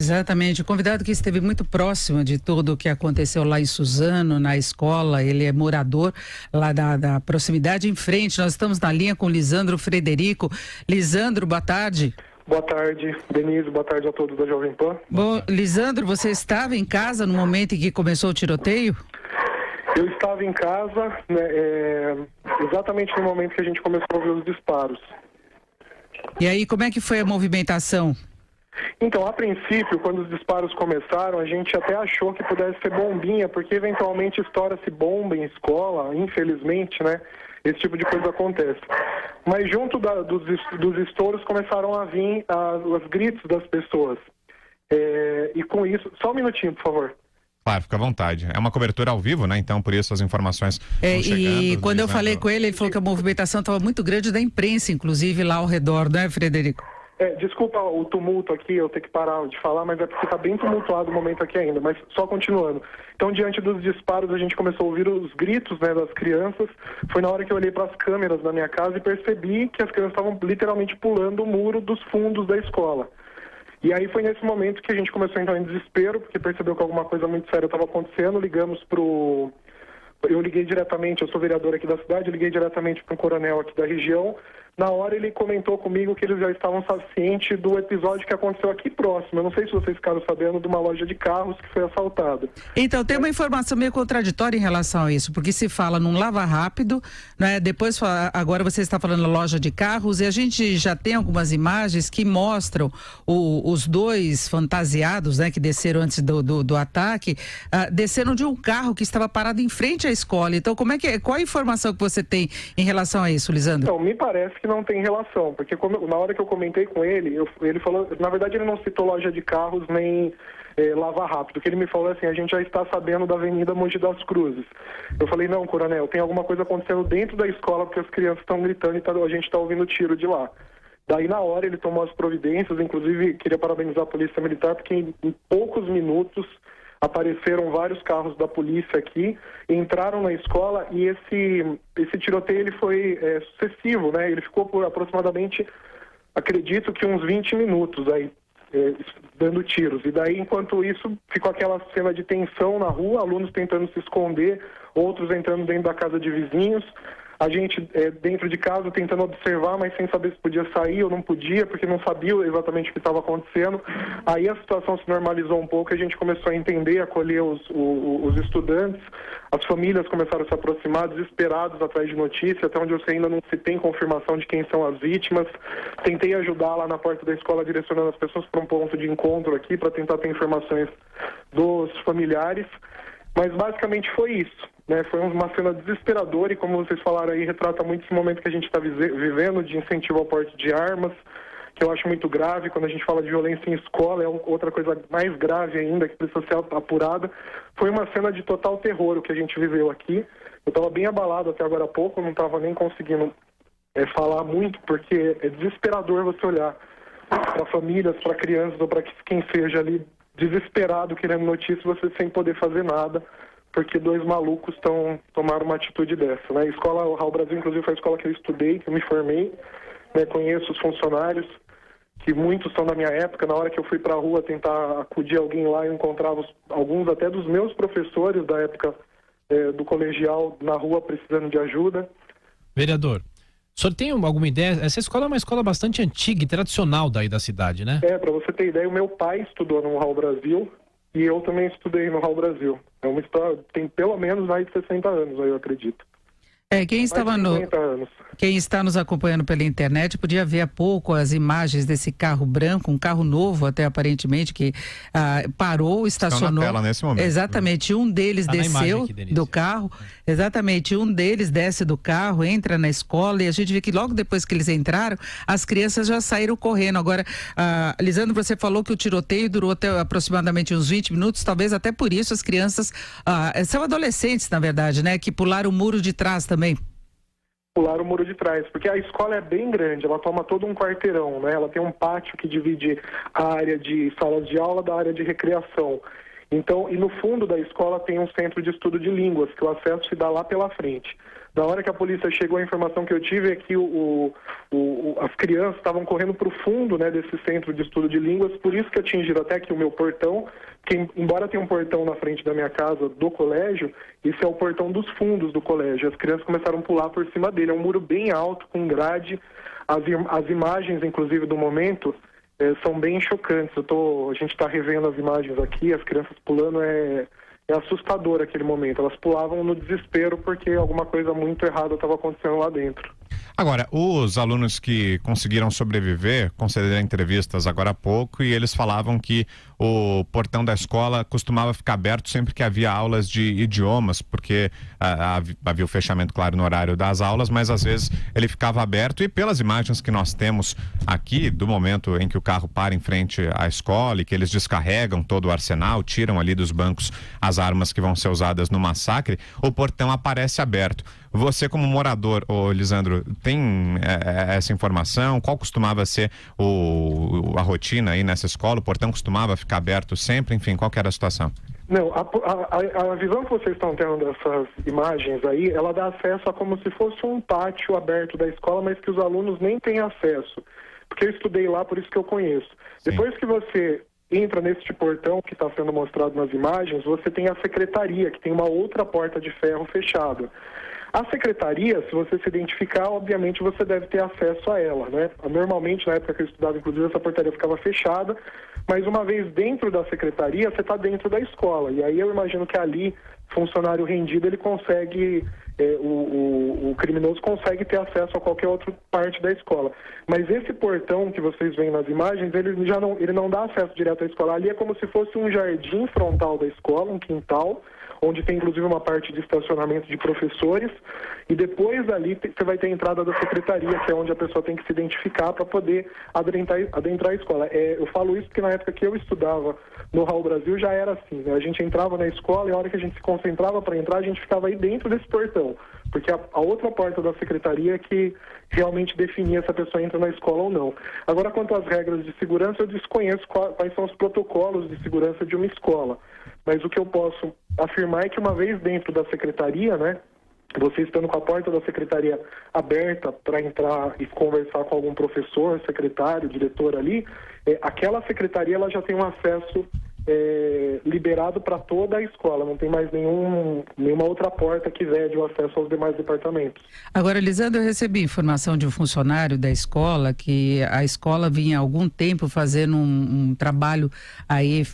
Exatamente, o convidado que esteve muito próximo de tudo o que aconteceu lá em Suzano, na escola, ele é morador lá da proximidade em frente. Nós estamos na linha com o Lisandro Frederico. Lisandro, boa tarde. Boa tarde, Denise, boa tarde a todos da Jovem Pan. Bom, Lisandro, você estava em casa no momento em que começou o tiroteio? Eu estava em casa, né, exatamente no momento que a gente começou a ouvir os disparos. E aí, como é que foi a movimentação? Então, a princípio, quando os disparos começaram, a gente até achou que pudesse ser bombinha, porque eventualmente estoura-se bomba em escola, infelizmente, né? Esse tipo de coisa acontece. Mas junto dos estouros começaram a vir os gritos das pessoas. E com isso... Só um minutinho, por favor. Claro, fica à vontade. É uma cobertura ao vivo, né? Então, por isso as informações estão chegando. E quando eu falei com ele falou que a movimentação estava muito grande da imprensa, inclusive lá ao redor, né, Frederico? Desculpa o tumulto aqui, eu ter que parar de falar, mas é porque está bem tumultuado o momento aqui ainda, mas só continuando. Então, diante dos disparos, a gente começou a ouvir os gritos, né, das crianças. Foi na hora que eu olhei para as câmeras da minha casa e percebi que as crianças estavam literalmente pulando o muro dos fundos da escola. E aí foi nesse momento que a gente começou a entrar em desespero, porque percebeu que alguma coisa muito séria estava acontecendo. Eu liguei diretamente, eu sou vereador aqui da cidade, eu liguei diretamente para um coronel aqui da região. Na hora ele comentou comigo que eles já estavam cientes do episódio que aconteceu aqui próximo. Eu não sei se vocês ficaram sabendo de uma loja de carros que foi assaltada. Então, tem uma informação meio contraditória em relação a isso, porque se fala num lava rápido, né? Depois, agora você está falando loja de carros, e a gente já tem algumas imagens que mostram os dois fantasiados, né? Que desceram antes do ataque, desceram de um carro que estava parado em frente à escola. Então, qual a informação que você tem em relação a isso, Lisandro? Então, me parece que não tem relação, porque na hora que eu comentei com ele, ele falou, na verdade ele não citou loja de carros nem lava rápido, o que ele me falou assim, a gente já está sabendo da Avenida Mogi das Cruzes. Eu falei, não, coronel, tem alguma coisa acontecendo dentro da escola, porque as crianças estão gritando e a gente está ouvindo tiro de lá. Daí na hora ele tomou as providências, inclusive queria parabenizar a Polícia Militar, porque em poucos minutos apareceram vários carros da polícia aqui, entraram na escola e esse tiroteio ele foi sucessivo, né? Ele ficou por aproximadamente, acredito que uns 20 minutos aí, dando tiros. E daí, enquanto isso, ficou aquela cena de tensão na rua, alunos tentando se esconder, outros entrando dentro da casa de vizinhos, a gente dentro de casa tentando observar, mas sem saber se podia sair ou não podia, porque não sabia exatamente o que estava acontecendo. Aí a situação se normalizou um pouco, a gente começou a entender, acolher os estudantes, as famílias começaram a se aproximar, desesperados atrás de notícia, até onde eu sei ainda não se tem confirmação de quem são as vítimas. Tentei ajudar lá na porta da escola, direcionando as pessoas para um ponto de encontro aqui, para tentar ter informações dos familiares, mas basicamente foi isso. Foi uma cena desesperadora e, como vocês falaram aí, retrata muito esse momento que a gente está vivendo de incentivo ao porte de armas, que eu acho muito grave. Quando a gente fala de violência em escola, é outra coisa mais grave ainda, que precisa ser apurada. Foi uma cena de total terror o que a gente viveu aqui. Eu estava bem abalado até agora há pouco, não estava nem conseguindo falar muito, porque é desesperador você olhar para famílias, para crianças ou para quem seja ali desesperado querendo notícia, você sem poder fazer nada, porque dois malucos tomaram uma atitude dessa, né? A escola, o Raul Brasil, inclusive, foi a escola que eu estudei, que eu me formei, né? Conheço os funcionários, que muitos são da minha época. Na hora que eu fui para a rua tentar acudir alguém lá, eu encontrava alguns até dos meus professores da época do colegial na rua precisando de ajuda. Vereador, o senhor tem alguma ideia? Essa escola é uma escola bastante antiga e tradicional daí da cidade, né? Para você ter ideia, o meu pai estudou no Raul Brasil, e eu também estudei no Raul Brasil. É uma história, tem pelo menos mais de 60 anos, aí eu acredito. Quem está nos acompanhando pela internet podia ver há pouco as imagens desse carro branco, um carro novo até aparentemente, que parou, estacionou. Estão na tela nesse momento. Exatamente, um deles desceu do carro, exatamente, um deles desce do carro, entra na escola e a gente vê que logo depois que eles entraram, as crianças já saíram correndo. Agora, Lisandro, você falou que o tiroteio durou até aproximadamente uns 20 minutos, talvez até por isso as crianças, são adolescentes na verdade, né, que pularam o muro de trás também. Pular o muro de trás, porque a escola é bem grande, ela toma todo um quarteirão, né? Ela tem um pátio que divide a área de salas de aula da área de recreação. Então, e no fundo da escola tem um centro de estudo de línguas, que o acesso se dá lá pela frente. Na hora que a polícia chegou, a informação que eu tive é que as crianças estavam correndo para o fundo, né, desse centro de estudo de línguas, por isso que atingiram até aqui o meu portão, que embora tenha um portão na frente da minha casa do colégio, isso é o portão dos fundos do colégio. As crianças começaram a pular por cima dele. É um muro bem alto, com grade. As imagens, inclusive, do momento, são bem chocantes. A gente está revendo as imagens aqui, as crianças pulando, é assustador aquele momento. Elas pulavam no desespero porque alguma coisa muito errada estava acontecendo lá dentro. Agora, os alunos que conseguiram sobreviver concederam entrevistas agora há pouco e eles falavam que o portão da escola costumava ficar aberto sempre que havia aulas de idiomas, porque havia o fechamento, claro, no horário das aulas, mas às vezes ele ficava aberto e pelas imagens que nós temos aqui, do momento em que o carro para em frente à escola e que eles descarregam todo o arsenal, tiram ali dos bancos as armas que vão ser usadas no massacre, o portão aparece aberto. Você, como morador, Lisandro, tem essa informação? Qual costumava ser a rotina aí nessa escola? O portão costumava ficar aberto sempre? Enfim, qual que era a situação? Não, a visão que vocês estão tendo dessas imagens aí, ela dá acesso a como se fosse um pátio aberto da escola, mas que os alunos nem têm acesso. Porque eu estudei lá, por isso que eu conheço. Sim. Depois que você entra neste portão que está sendo mostrado nas imagens, você tem a secretaria, que tem uma outra porta de ferro fechada. A secretaria, se você se identificar, obviamente você deve ter acesso a ela, né? Normalmente, na época que eu estudava, inclusive, essa portaria ficava fechada, mas uma vez dentro da secretaria, você está dentro da escola. E aí eu imagino que ali, funcionário rendido, ele consegue, o criminoso consegue ter acesso a qualquer outra parte da escola. Mas esse portão que vocês veem nas imagens, ele não dá acesso direto à escola. Ali é como se fosse um jardim frontal da escola, um quintal, onde tem inclusive uma parte de estacionamento de professores, e depois dali você vai ter a entrada da secretaria, que é onde a pessoa tem que se identificar para poder adentrar a escola. Eu falo isso porque na época que eu estudava no Raul Brasil já era assim, né? A gente entrava na escola e a hora que a gente se concentrava para entrar, a gente ficava aí dentro desse portão, porque a outra porta da secretaria é que realmente definia se a pessoa entra na escola ou não. Agora, quanto às regras de segurança, eu desconheço quais são os protocolos de segurança de uma escola. Mas o que eu posso afirmar é que uma vez dentro da secretaria, né, você estando com a porta da secretaria aberta para entrar e conversar com algum professor, secretário, diretor ali, aquela secretaria ela já tem um acesso liberado para toda a escola, não tem mais nenhuma outra porta que vede o acesso aos demais departamentos. Agora, Lisandro, eu recebi informação de um funcionário da escola que a escola vinha há algum tempo fazendo um trabalho aí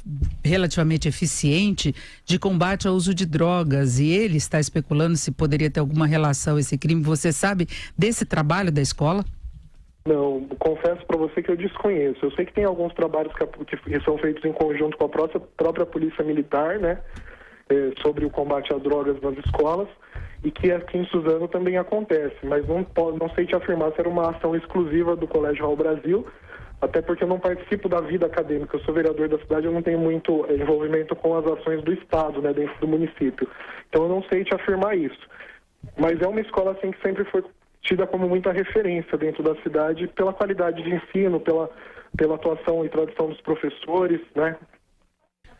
relativamente eficiente de combate ao uso de drogas, e ele está especulando se poderia ter alguma relação esse crime. Você sabe desse trabalho da escola? Não, confesso para você que eu desconheço. Eu sei que tem alguns trabalhos que são feitos em conjunto com a própria Polícia Militar, né, sobre o combate às drogas nas escolas, e que aqui em Suzano também acontece, mas não sei te afirmar se era uma ação exclusiva do Colégio Raul Brasil, até porque eu não participo da vida acadêmica, eu sou vereador da cidade, eu não tenho muito envolvimento com as ações do Estado, né, dentro do município. Então eu não sei te afirmar isso. Mas é uma escola assim que sempre foi tida como muita referência dentro da cidade pela qualidade de ensino, pela atuação e tradição dos professores, né?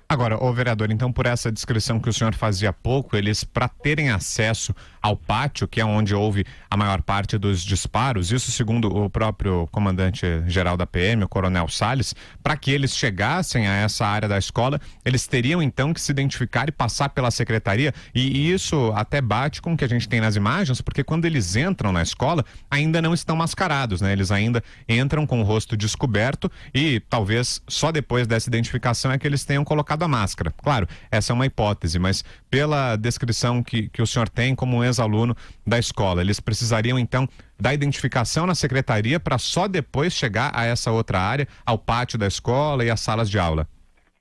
Agora, vereador, então por essa descrição que o senhor fazia há pouco, eles, para terem acesso ao pátio, que é onde houve a maior parte dos disparos, isso segundo o próprio comandante-geral da PM, o Coronel Salles, para que eles chegassem a essa área da escola, eles teriam então que se identificar e passar pela secretaria, e isso até bate com o que a gente tem nas imagens, porque quando eles entram na escola, ainda não estão mascarados, né? Eles ainda entram com o rosto descoberto e talvez só depois dessa identificação é que eles tenham colocado a máscara. Claro, essa é uma hipótese, mas pela descrição que o senhor tem como um ex-aluno da escola, eles precisariam então da identificação na secretaria para só depois chegar a essa outra área, ao pátio da escola e às salas de aula.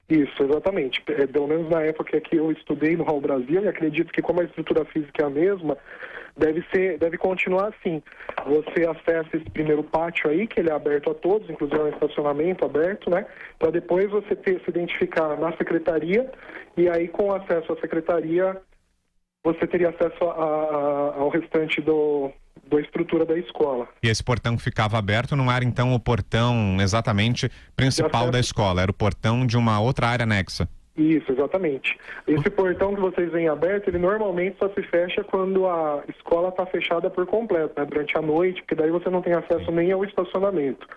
Isso, exatamente. Pelo menos na época que eu estudei no Raul Brasil, e acredito que como a estrutura física é a mesma, deve continuar assim. Você acessa esse primeiro pátio aí, que ele é aberto a todos, inclusive é um estacionamento aberto, né? Para depois você se identificar na secretaria, e aí com acesso à secretaria, você teria acesso ao restante da estrutura da escola. E esse portão que ficava aberto não era então o portão exatamente principal da escola, era o portão de uma outra área anexa? Isso, exatamente. Esse portão que vocês veem aberto, ele normalmente só se fecha quando a escola está fechada por completo, né? Durante a noite, porque daí você não tem acesso nem ao estacionamento.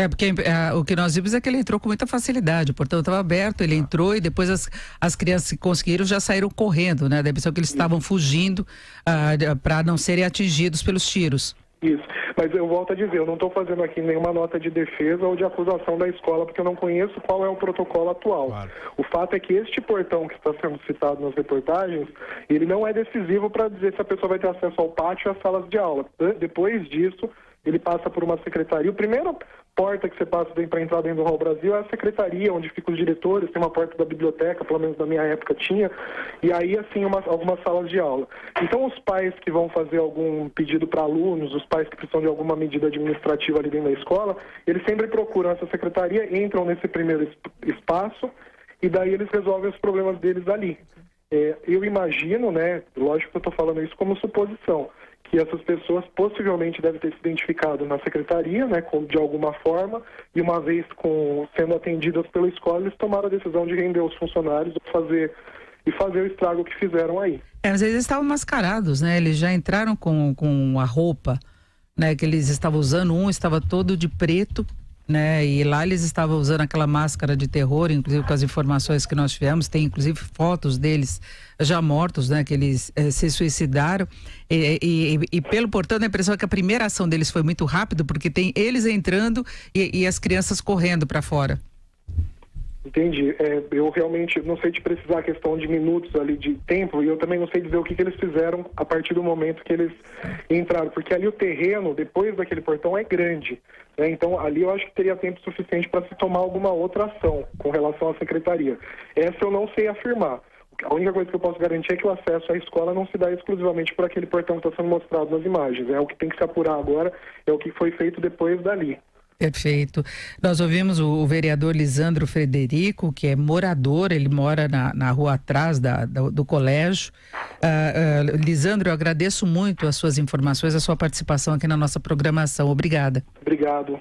Porque o que nós vimos é que ele entrou com muita facilidade, o portão estava aberto, ele entrou e depois as crianças que conseguiram já saíram correndo, né? Da impressão que eles estavam fugindo para não serem atingidos pelos tiros. Isso, mas eu volto a dizer, eu não estou fazendo aqui nenhuma nota de defesa ou de acusação da escola, porque eu não conheço qual é o protocolo atual. Claro. O fato é que este portão que está sendo citado nas reportagens, ele não é decisivo para dizer se a pessoa vai ter acesso ao pátio e às salas de aula. Depois disso, ele passa por uma secretaria. O primeiro porta que você passa para entrar dentro do Hall Brasil é a secretaria, onde ficam os diretores, tem uma porta da biblioteca, pelo menos na minha época tinha, e aí assim algumas salas de aula. Então os pais que vão fazer algum pedido para alunos, os pais que precisam de alguma medida administrativa ali dentro da escola, eles sempre procuram essa secretaria, entram nesse primeiro espaço e daí eles resolvem os problemas deles ali. Eu imagino, né, lógico que eu estou falando isso como suposição, que essas pessoas possivelmente devem ter se identificado na secretaria, né, de alguma forma, e uma vez sendo atendidas pela escola, eles tomaram a decisão de render os funcionários fazer o estrago que fizeram aí. Mas eles estavam mascarados, né? Eles já entraram com a roupa, né, que eles estavam usando, um estava todo de preto, né? E lá eles estavam usando aquela máscara de terror, inclusive com as informações que nós tivemos, tem inclusive fotos deles já mortos, né? Que eles se suicidaram e pelo portanto a impressão é que a primeira ação deles foi muito rápido, porque tem eles entrando e as crianças correndo para fora. Entendi. Eu realmente não sei te precisar a questão de minutos ali de tempo, e eu também não sei dizer o que eles fizeram a partir do momento que eles entraram, porque ali o terreno, depois daquele portão, é grande, né? Então ali eu acho que teria tempo suficiente para se tomar alguma outra ação com relação à secretaria. Essa eu não sei afirmar. A única coisa que eu posso garantir é que o acesso à escola não se dá exclusivamente por aquele portão que está sendo mostrado nas imagens. O que tem que se apurar agora é o que foi feito depois dali. Perfeito. Nós ouvimos o vereador Lisandro Frederico, que é morador, ele mora na rua atrás do colégio. Lisandro, eu agradeço muito as suas informações, a sua participação aqui na nossa programação. Obrigada. Obrigado.